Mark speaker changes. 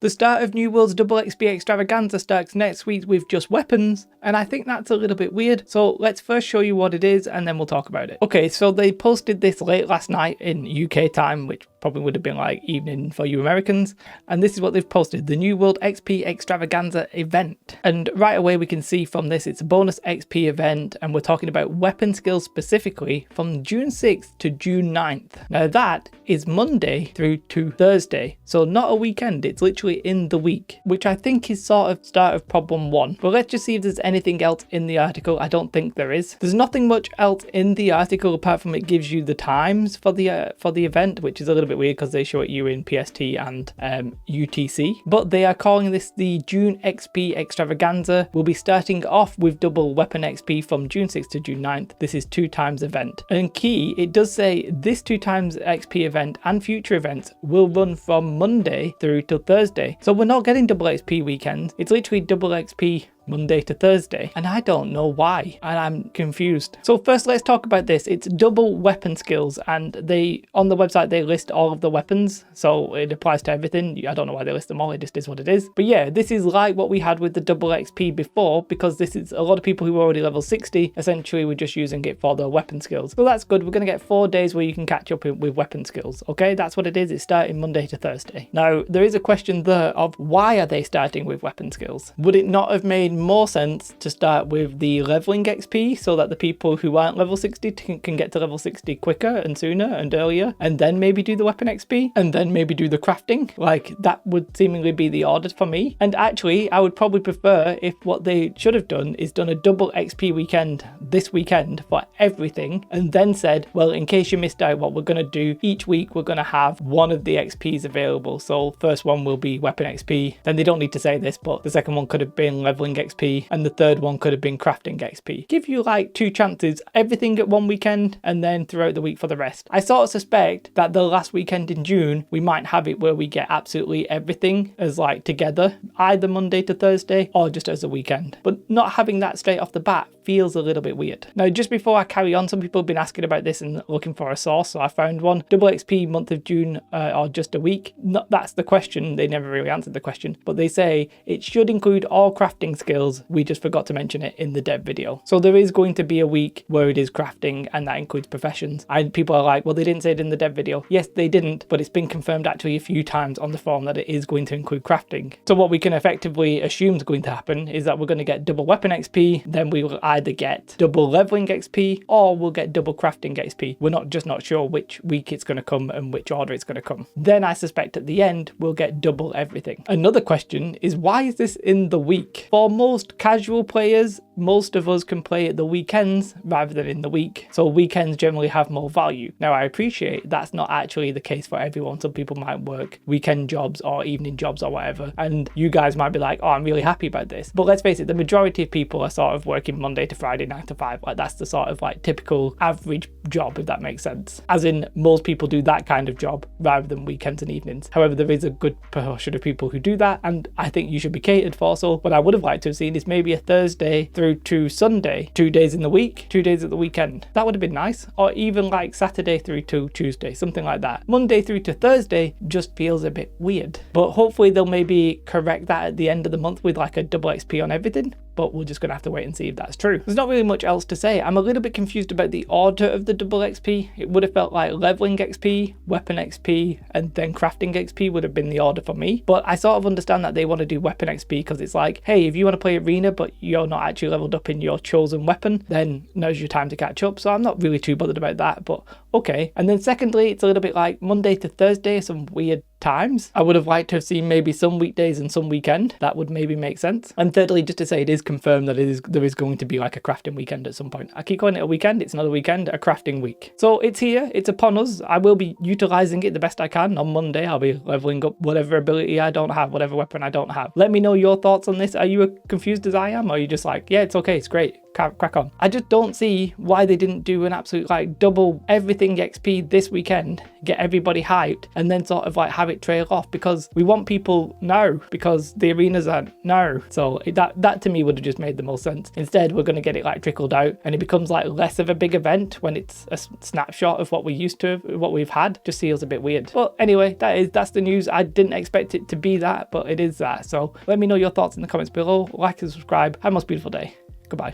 Speaker 1: The start of New World's Double XP Extravaganza starts next week with just weapons, and I think that's a little bit weird. So let's first show you what it is and then we'll talk about it. Okay, so they posted this late last night in UK time, which probably would have been like evening for you Americans. And this is what they've posted: the New World XP Extravaganza event. And right away we can see from this, it's a bonus XP event, and we're talking about weapon skills specifically from June 6th to June 9th. Now that is Monday through to Thursday. So not a weekend, it's literally in the week, which I think is sort of start of problem one. But let's just see if there's anything else in the article. I don't think there is. There's nothing much else in the article apart from it gives you the times for the event, which is a little bit weird because they show it you in PST and UTC. But they are calling this the June XP Extravaganza. We'll be starting off with double weapon XP from June 6th to June 9th. This is 2 times event. And key, it does say this 2 times XP event and future events will run from Monday through to Thursday. So we're not getting double XP weekends. It's literally double XP Monday to Thursday, and I don't know why, and I'm confused. So first let's talk about this. It's double weapon skills, and they on the website they list all of the weapons, so it applies to everything. I don't know why they list them all, it just is what it is. But yeah, this is like what we had with the double XP before, because this is a lot of people who are already level 60 essentially were just using it for their weapon skills. So that's good. We're going to get 4 days where you can catch up with weapon skills. Okay, that's what it is. It's starting Monday to Thursday. Now there is a question there of why are they starting with weapon skills? Would it not have made more sense to start with the leveling XP so that the people who aren't level 60 can get to level 60 quicker and sooner and earlier, and then maybe do the weapon XP and then maybe do the crafting? Like, that would seemingly be the order for me. And actually I would probably prefer if what they should have done is done a double XP weekend this weekend for everything, and then said, well, in case you missed out, what we're going to do each week, we're going to have one of the XPs available. So first one will be weapon XP, then they don't need to say this, but the second one could have been leveling XP, and the third one could have been crafting XP. Give you like 2 chances, everything at one weekend and then throughout the week for the rest. I sort of suspect that the last weekend in June we might have it where we get absolutely everything as like together, either Monday to Thursday or just as a weekend. But not having that straight off the bat feels a little bit weird. Now just before I carry on, some people have been asking about this and looking for a source, so I found one. Double XP month of June or just a week? That's the question. They never really answered the question, but they say it should include all crafting skills. We just forgot to mention it in the dev video. So there is going to be a week where it is crafting, and that includes professions. And people are like, well, they didn't say it in the dev video. Yes, they didn't, but it's been confirmed actually a few times on the forum that it is going to include crafting. So what we can effectively assume is going to happen is that we're going to get double weapon XP, then we will either get double leveling XP or we'll get double crafting XP. We're not sure which week it's going to come and which order it's going to come. Then I suspect at the end we'll get double everything. Another question is, why is this in the week? For most casual players, most of us can play at the weekends rather than in the week, so weekends generally have more value. Now I appreciate that's not actually the case for everyone. Some people might work weekend jobs or evening jobs or whatever, and you guys might be like, oh, I'm really happy about this. But let's face it, the majority of people are sort of working Monday to Friday 9 to 5. Like, that's the sort of like typical average job, if that makes sense. As in, most people do that kind of job rather than weekends and evenings. However, there is a good proportion of people who do that, and I think you should be catered for. So what I would have liked to have seen is maybe a Thursday through to Sunday, 2 days in the week, 2 days at the weekend. That would have been nice. Or even like Saturday through to Tuesday, something like that. Monday through to Thursday just feels a bit weird, but hopefully they'll maybe correct that at the end of the month with like a double XP on everything. But we're just going to have to wait and see if that's true. There's not really much else to say. I'm a little bit confused about the order of the double XP. It would have felt like leveling XP, weapon XP, and then crafting XP would have been the order for me. But I sort of understand that they want to do weapon XP because it's like, hey, if you want to play arena but you're not actually leveled up in your chosen weapon, then now's your time to catch up. So I'm not really too bothered about that, but okay. And then secondly, it's a little bit like Monday to Thursday, some weird times. I would have liked to have seen maybe some weekdays and some weekend. That would maybe make sense. And thirdly, just to say, it is confirmed that there is going to be like a crafting weekend at some point. I keep calling it a weekend, it's not a weekend, a crafting week. So it's here, it's upon us. I will be utilizing it the best I can. On Monday I'll be leveling up whatever ability I don't have, whatever weapon I don't have. Let me know your thoughts on this. Are you as confused as I am, or are you just like, yeah, it's okay, it's great, crack on. I just don't see why they didn't do an absolute like double everything XP this weekend, get everybody hyped, and then sort of like have it trail off, because we want people now, because the arenas are now. So that to me would have just made the most sense. Instead, we're going to get it like trickled out, and it becomes like less of a big event when it's a snapshot of what we used to, what we've had. Just feels a bit weird. But anyway, that's the news. I didn't expect it to be that, but it is that. So let me know your thoughts in the comments below. Like and subscribe. Have a most beautiful day.